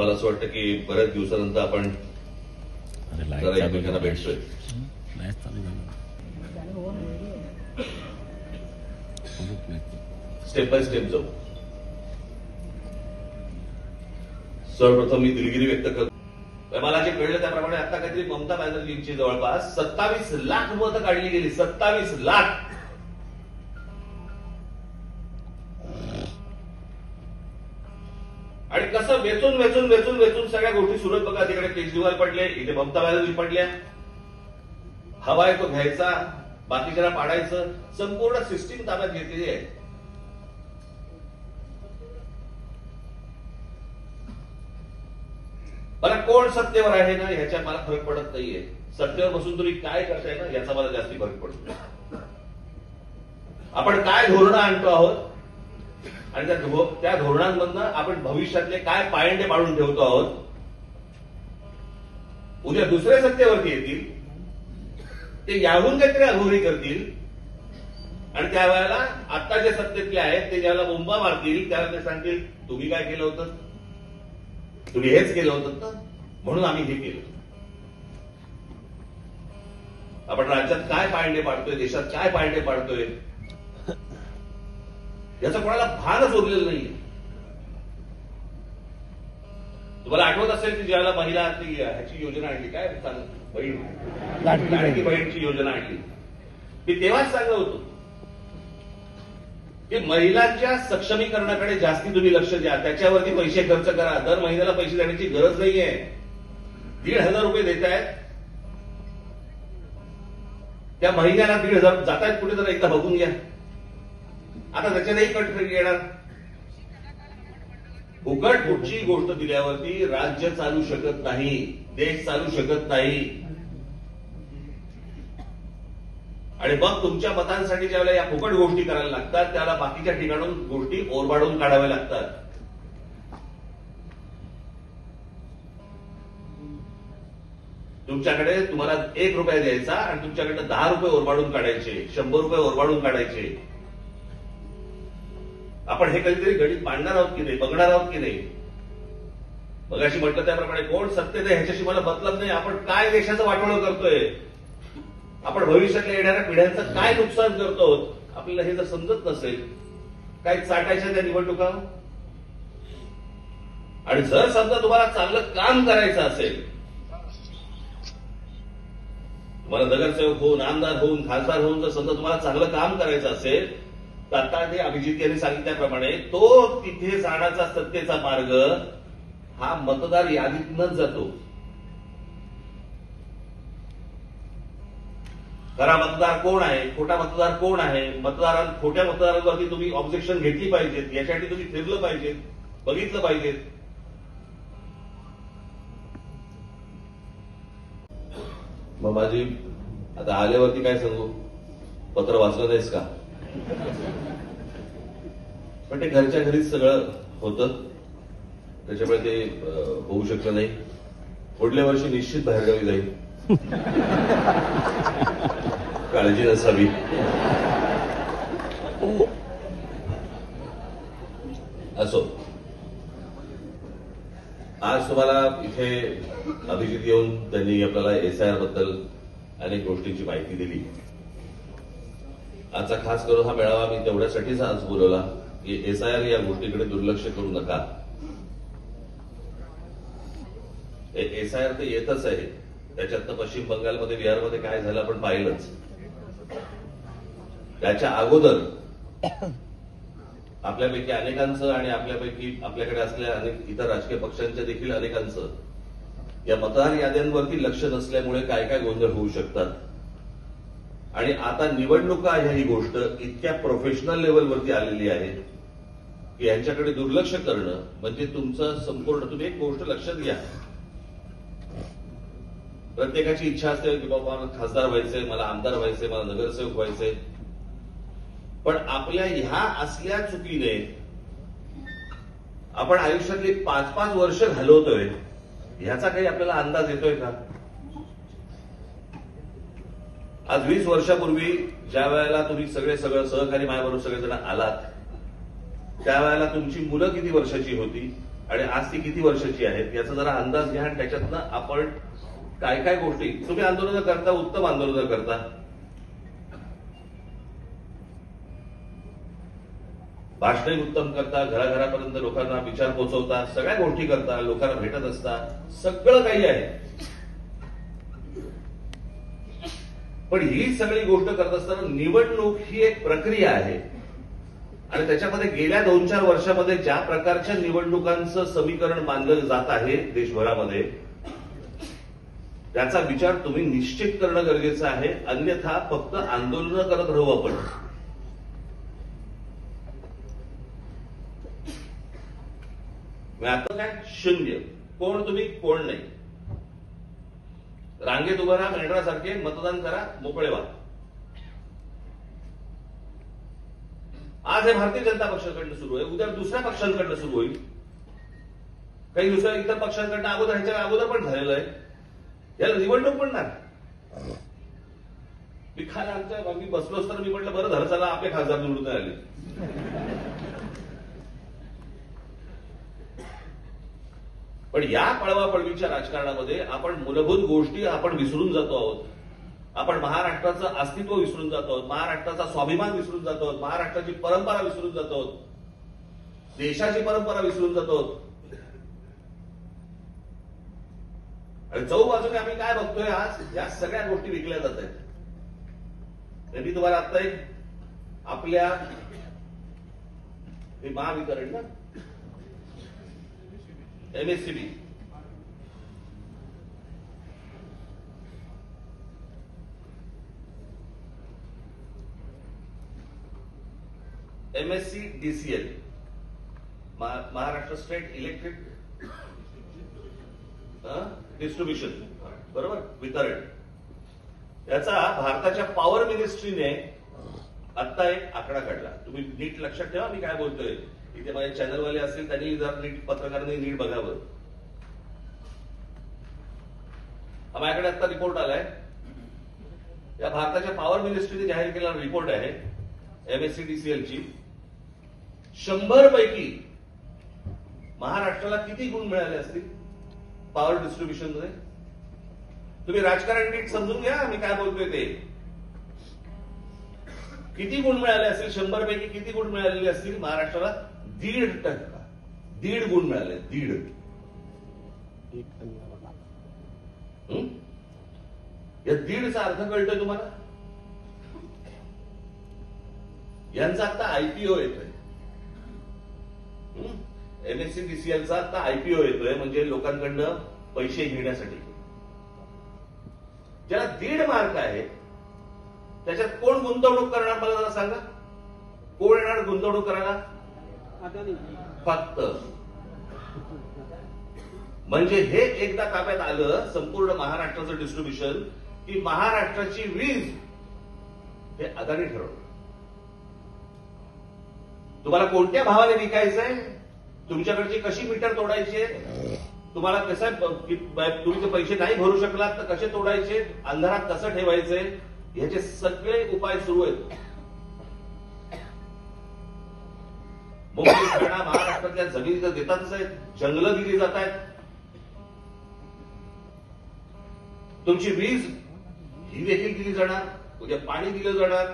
मला असं वाटतं की बऱ्याच दिवसानंतर आपण जरा एकमेकांना भेटतोय. स्टेप बाय स्टेप जाऊ. सर्वप्रथम मी दिलगिरी व्यक्त करतो. मला जे कळलं त्याप्रमाणे आता काहीतरी ममता बॅनर्जींची जवळपास 27 लाख मतं काढली गेली. 27 लाख. आणि कसं वेचून वेचून वेचून वेचून सगळ्या गोष्टी सुरत बघा. तिकडे केजरीवाल पडले, इथे ममता बॅनर्जी पडल्या. हवाय तो घ्यायचा, बाकीच्याला पाडायचं, संपूर्ण सिस्टीम ताब्यात घेतलेली आहे. मला कोण सत्तेवर आहे ना ह्याच्या मला फरक पडत नाहीये. सत्तेवर बसून तुम्ही काय करताय ना याचा मला जास्ती फरक पडतो. आपण काय धोरणं आणतो आहोत आणि त्या धोरणांमधनं आपण भविष्यातले काय पायंडे पाडून ठेवतो आहोत. उद्या दुसरे सत्तेवरती येतील, ते याहून काहीतरी अघोरी करतील आणि त्यावेळेला आता जे सत्तेतले आहेत ते ज्याला बोंबा मारतील त्याला ते सांगतील तुम्ही काय केलं होतं, तुम्ही हेच केलं होतं ना म्हणून आम्ही हे केलं. आपण राज्यात काय पायंडे पाडतोय, देशात काय पायंडे पाडतोय याचं कोणाला भानच उरलेलं नाहीये. तुम्हाला आठवत असेल की ज्याला महिला ह्याची योजना आणली, काय लाडकी बहीणची योजना आणली, मी तेव्हाच सांगत होतो की महिलांच्या सक्षमीकरणाकडे जास्ती तुम्ही लक्ष द्या, त्याच्यावरती पैसे खर्च करा. दर महिन्याला पैसे देण्याची गरज नाहीये. 1,500 रुपये देत आहेत, त्या महिन्याला 1,500 जात आहेत कुठे तर एकदा बघून घ्या. आता त्याच्यातही कट येणार. फुकट कुठची गोष्ट दिल्यावरती राज्य चालू शकत नाही, देश चालू शकत नाही. आणि मग तुमच्या मतांसाठी ज्यावेळेला या फुकट गोष्टी करायला लागतात त्याला बाकीच्या ठिकाणून गोष्टी ओरबाडून काढाव्या लागतात. तुमच्याकडे तुम्हाला 1 रुपया द्यायचा आणि तुमच्याकडे 10 रुपये ओरबाडून काढायचे, 100 रुपये ओरबाडून काढायचे. आपण हे कधीतरी गणित मांडणार आहोत की नाही, बघणार आहोत की नाही. मगाशी म्हटलं त्याप्रमाणे कोण सत्तेत आहे ह्याच्याशी मला मतलब नाही. आपण काय देशाचं वाटोळं करतोय, आपण भविष्यातल्या येणाऱ्या पिढ्यांचं काय नुकसान करतो, आपल्याला हे जर समजत नसेल, काय चाटायच्या त्या निवडणुका. आणि जर समजा तुम्हाला चांगलं काम करायचं असेल, तुम्हाला नगरसेवक होऊन, आमदार होऊन, खासदार होऊन जर समजा तुम्हाला चांगलं काम करायचं असेल तर आता ते अभिजित यांनी सांगितल्याप्रमाणे तो तिथे जाण्याचा सत्तेचा मार्ग हा मतदार यादीतूनच जातो. खरा मतदार कोण आहे, खोटा मतदार कोण आहे, खोट्या मतदारांवरती तुम्ही ऑब्जेक्शन घेतली पाहिजेत, याच्यासाठी तुम्ही फिरलं पाहिजेत, बघितलं पाहिजेत. मग माझी आता आल्यावरती काय सांगू, पत्र वाचलं नाहीस का, पण ते घरच्या घरीच सगळं होतं, त्याच्यामुळे ते होऊ शकलं नाही. पुढल्या वर्षी निश्चित बाहेरगावी जाईल, काळजी नसावी. असो, आज तुम्हाला इथे अभिजित येऊन त्यांनी आपल्याला एसआयआर बद्दल अनेक गोष्टींची माहिती दिली. आजचा खास करून हा मेळावा मी तेवढ्यासाठीच आज बोलवला की एसआयआर या गोष्टीकडे दुर्लक्ष करू नका. एसआयआर तर येतच आहे, त्याच्यातनं पश्चिम बंगालमध्ये, बिहारमध्ये काय झालं आपण पाहिलंच. त्याच्या अगोदर आपल्यापैकी अनेकांचं आणि आपल्याकडे असलेल्या अनेक इतर राजकीय पक्षांच्या देखील अनेकांचं या मतदार याद्यांवरती लक्ष नसल्यामुळे काय काय गोंधळ होऊ शकतात. आणि आता निवडणुका ही गोष्ट इतक्या प्रोफेशनल लेवलवरती आलेली आहे की यांच्याकडे दुर्लक्ष करणं म्हणजे तुमचं संपूर्ण. तुम्ही एक गोष्ट लक्षात घ्या, प्रत्येकाची इच्छा असते की बाबा मला खासदार व्हायचंय, मला आमदार व्हायचंय, मला नगरसेवक व्हायचंय. पण आपल्या ह्या असल्या चुकीने आपण आयुष्यातली 5-5 वर्ष घालवतोय, ह्याचा काही आपल्याला अंदाज येतोय का? आज 20 वर्षापूर्वी ज्या वेळेला तुम्ही सगळं सहकारी माझ्याबरोबर सगळेजण आलात, त्यावेळेला तुमची मुलं किती वर्षाची होती आणि आज ती किती वर्षाची आहेत याचा जरा अंदाज घ्या आणि त्याच्यातनं आपण काय काय गोष्टी तुम्ही आंदोलनं करता, उत्तम आंदोलनं करता. भाषणही उत्तम करता, घराघरापर्यंत लोकांना विचार पोहोचवता, सगळ्या गोष्टी करता, लोकांना भेटत असता, सगळं काही आहे. पण ही सगळी गोष्ट करत असताना निवडणूक ही एक प्रक्रिया आहे आणि त्याच्यामध्ये गेल्या 2-4 वर्षामध्ये ज्या प्रकारच्या निवडणुकांचं समीकरण मानलं जात आहे देशभरामध्ये, त्याचा विचार तुम्ही निश्चित करणं गरजेचं आहे. अन्यथा फक्त आंदोलनं करत राहू आपण. आता काय शून्य, कोण तुम्ही कोण नाही. रांगेत उभं राहा, मेंढरासारखे मतदान करा, मोकळे व्हा. आज हे भारतीय जनता पक्षाकडनं सुरू आहे, उद्या दुसऱ्या पक्षांकडनं सुरू होईल. काही दुसऱ्या इतर पक्षांकडनं अगोदर ह्याच्या अगोदर पण झालेलं आहे. याला निवडणूक पण नाही. मी खायला आम्ही बसलो असताना मी म्हटलं बरं झालं चला आपले खासदार निवडून आले. पण या पळवापळवीच्या राजकारणामध्ये आपण मूलभूत गोष्टी आपण विसरून जातो आहोत. आपण महाराष्ट्राचं अस्तित्व विसरून जातो आहोत, महाराष्ट्राचा स्वाभिमान विसरून जातो आहोत, महाराष्ट्राची परंपरा विसरून जातो आहोत, देशाची परंपरा विसरून जातो आहोत. आणि चौबाजूने आम्ही काय बघतोय आज, या सगळ्या गोष्टी विकल्या जात आहेत. मी तुम्हाला आता एक आपल्या महावितरण ना MSCB MSc DCL Maharashtra state electric distribution, बरोबर, वितरण. याचा भारताच्या पॉवर मिनिस्ट्रीने आता एक आकडा काढला. तुम्ही नीट लक्षात ठेवा मी काय बोलतोय. इथे माझे चॅनलवाले असतील त्यांनी जर नीट पत्रकारांनी नीट बघावं. माझ्याकडे आता रिपोर्ट आलाय. या भारताच्या पॉवर मिनिस्ट्रीने जाहीर केलेला रिपोर्ट आहे एमएससीडीसीएलची. 100 पैकी महाराष्ट्राला किती गुण मिळाले असतील पॉवर डिस्ट्रीब्युशन मध्ये? तुम्ही राजकारण नीट समजून घ्या मी काय बोलतोय ते. किती गुण मिळाले असतील? 100 पैकी किती गुण मिळालेले असतील महाराष्ट्राला? 1.5%. 1.5 गुण मिळाले. 1.5. या 1.5चा अर्थ कळतोय तुम्हाला? यांचा आता आयपीओ येतोय. एमएससीडीसीएलचा आता आयपीओ येतोय, म्हणजे लोकांकडनं पैसे घेण्यासाठी. ज्याला 1.5 मार्क आहे त्याच्यात कोण गुंतवणूक करणार मला जरा सांगा. कोण येणार गुंतवणूक करायला? फक्त. म्हणजे हे एकदा ताब्यात आलं संपूर्ण महाराष्ट्राचं डिस्ट्रीब्युशन की महाराष्ट्राची वीज हे अदानी ठरवलं. तुम्हाला कोणत्या भावाने विकायचंय, तुमच्याकडची कशी मीटर तोडायची, तुम्हाला कसं तुम्ही जर पैसे नाही भरू शकलात तर कसे तोडायचे, अंधारात कसं ठेवायचे, याचे सगळे उपाय सुरू आहेत. मुंबई महाराष्ट्रातल्या जमिनी तर देतातच आहेत, जंगलं दिली जात आहेत. तुमची वीज ही देखील दिली जाणार, उद्या पाणी दिलं जाणार.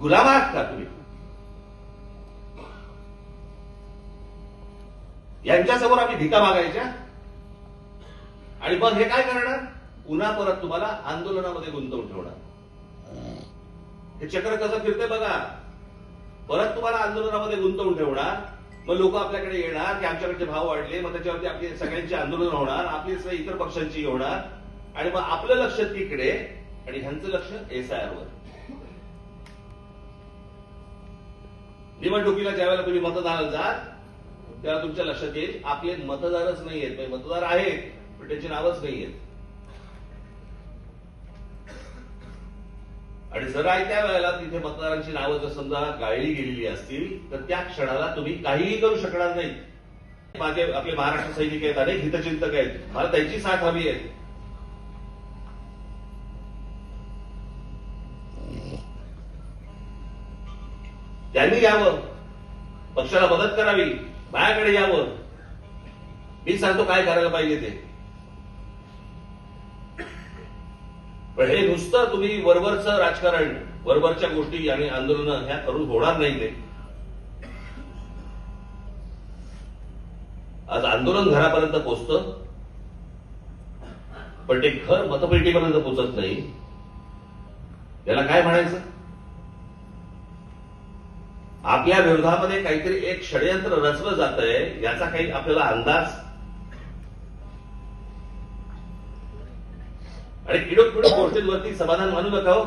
गुलाम आहात का तुम्ही? यांच्यासमोर आम्ही भिका मागायच्या आणि मग हे काय करणार? पुन्हा परत तुम्हाला आंदोलनामध्ये गुंतवून ठेवणार. हे चक्र कसं फिरते बघा. परत तुम्हाला आंदोलनामध्ये गुंतवून ठेवणार, मग लोक आपल्याकडे येणार की आमच्याकडचे भाव वाढले, मग त्याच्यावरती आपली सगळ्यांची आंदोलन होणार, आपली इतर पक्षांची होणार आणि मग आपलं लक्ष तिकडे आणि ह्यांचं लक्ष एसआयआरवर. निवडणुकीला ज्यावेळेला तुम्ही मतदानाला जाल तेव्हा तुमच्या लक्षात येईल आपले मतदारच नाही आहेत. मतदार आहेत पण त्याची नावच नाही आहेत. आणि जर त्या वेळेला तिथे मतदारांची नावं जर समजा गाळली गेलेली असतील तर त्या क्षणाला तुम्ही काहीही करू शकणार नाही. माझे आपले महाराष्ट्र सैनिक आहेत, अनेक हितचिंतक आहेत, मला त्यांची साथ हवी आहे. त्यांनी यावं, पक्षाला मदत करावी, माझ्याकडे यावं, मी सांगतो काय करायला पाहिजे ते. पण हे नुसतं तुम्ही वरवरचं राजकारण, वरवरच्या गोष्टी आणि आंदोलनं ह्या करून होणार नाही ते. आज आंदोलन घरापर्यंत पोहोचतं, पण ते घर मतपेटीपर्यंत पोहोचत नाही. याला काय म्हणायचं? आपल्या विरोधामध्ये काहीतरी एक षडयंत्र रचलं जात आहे याचा काही आपल्याला अंदाज? आणि किडोक गोष्टींवरती समाधान मानू नका हो.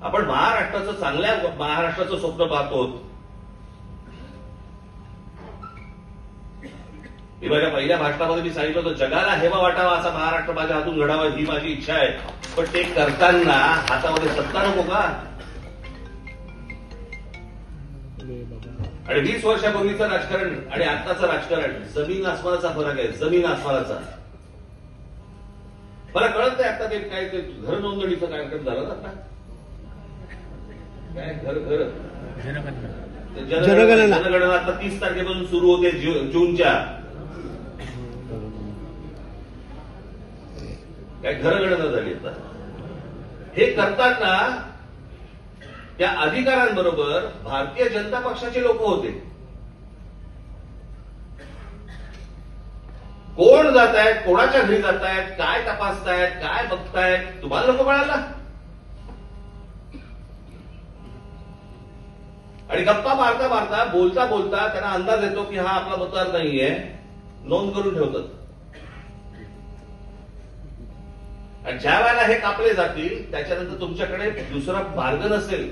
आपण महाराष्ट्राचं, चांगल्या महाराष्ट्राचं स्वप्न पाहतो. मी माझ्या पहिल्या भाषणामध्ये मी सांगितलं होतं, जगाला हेवा वाटावा असा महाराष्ट्र माझ्या हातून घडावा ही माझी इच्छा आहे. पण ते करताना हातामध्ये सत्ता नको का? आणि 20 वर्षापूर्वीचं राजकारण आणि आत्ताचं राजकारण जमीन आसमानाचा फरक आहे, जमीन आसमानाचा. मला कळत नाही आता ते काय ते घर नोंदणीचं कार्यक्रम झालं ना आता, काय घर जनगणना आता 30 तारखेपासून सुरू होते जूनच्या. काय घरगणना झाली आता. हे करताना त्या अधिकाऱ्यांबरोबर भारतीय जनता पक्षाचे लोक होते. कोण जात आहेत, कोणाच्या घरी जात आहेत, काय तपासतायत, काय बघतायत, तुम्हाला नको कळायला? आणि गप्पा मारता मारता, बोलता बोलता त्यांना अंदाज येतो की हा आपला मतदार नाहीये, नोंद करून ठेवतात. आणि ज्या वेळेला हे कापले जातील त्याच्यानंतर तुमच्याकडे दुसरा मार्ग नसेल.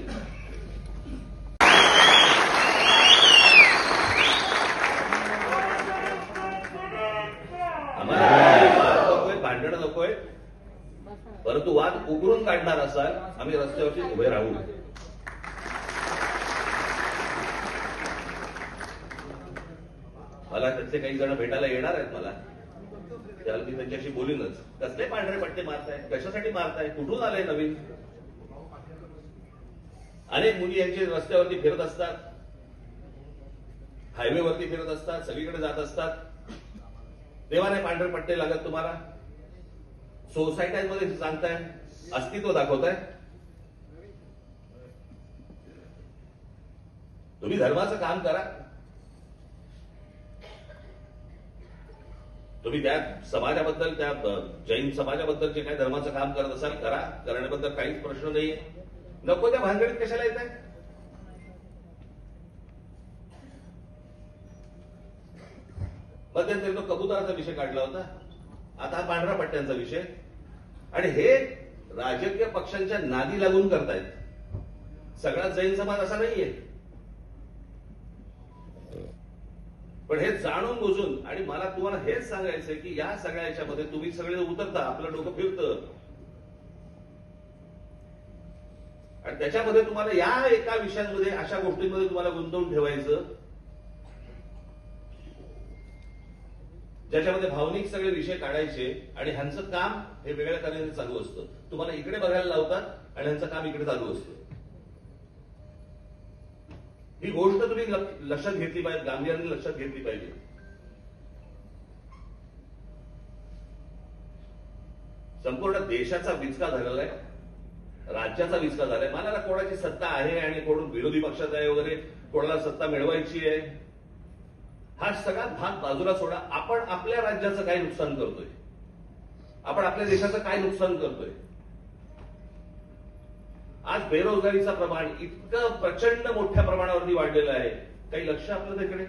आम्हाला नकोय, भांडण नकोय, परंतु वाद उकरून काढणार असाल आम्ही रस्त्यावरती उभे राहू. मला त्यातले काही जण भेटायला येणार आहेत. मला त्याला मी त्यांच्याशी बोलीनच. कसले पांढरे पट्टे मारताय, कशासाठी मारताय, कुठून आलंय नवीन? अनेक मुली यांचे रस्त्यावरती फिरत असतात, हायवेवरती फिरत असतात, सगळीकडे जात असतात. तेव्हा नाही पांढरे पट्टे लागत तुम्हाला? सोसायट्यांमध्ये सांगताय, अस्तित्व दाखवताय. तुम्ही धर्माचं काम करा. तुम्ही त्या समाजाबद्दल, त्या जैन समाजाबद्दल जे काही धर्माचं काम करत असाल करा, करण्याबद्दल काहीच प्रश्न नाहीये. नको त्या भानगडीत कशाला येत आहे? मध्यंतरी तो कबुतराचा विषय काढला होता, आता हा पांढऱ्या पट्ट्यांचा विषय. आणि हे राजकीय पक्षांच्या नादी लागून करतायत. सगळा जैन समाज असा नाहीये, पण हे जाणून बुजून. आणि मला तुम्हाला हेच सांगायचंय की या सगळ्या याच्यामध्ये तुम्ही सगळे उतरता, आपलं डोकं फिरतं. आणि त्याच्यामध्ये तुम्हाला या एका विषयांमध्ये, अशा गोष्टींमध्ये तुम्हाला गुंतवून ठेवायचं ज्याच्यामध्ये भावनिक सगळे विषय काढायचे. आणि ह्यांचं काम हे वेगळ्या तऱ्हेने चालू असतं. तुम्हाला इकडे बघायला लावतात आणि ह्यांचं काम इकडे चालू असतं. ही गोष्ट तुम्ही लक्षात घेतली पाहिजे, गांभीर्याने लक्षात घेतली पाहिजे. संपूर्ण देशाचा विचका झालेला आहे, राज्याचा विचका झालाय. मला ना कोणाची सत्ता आहे आणि कोण विरोधी पक्षात आहे वगैरे, कोणाला सत्ता मिळवायची आहे, हा सगळा भाग बाजूला सोडा. आपण आपल्या राज्याचं काय नुकसान करतोय, आपण आपल्या देशाचं काय नुकसान करतोय. आज बेरोजगारीचं प्रमाण इतकं प्रचंड मोठ्या प्रमाणावरती वाढलेलं आहे. काही लक्ष आपलं त्याकडे?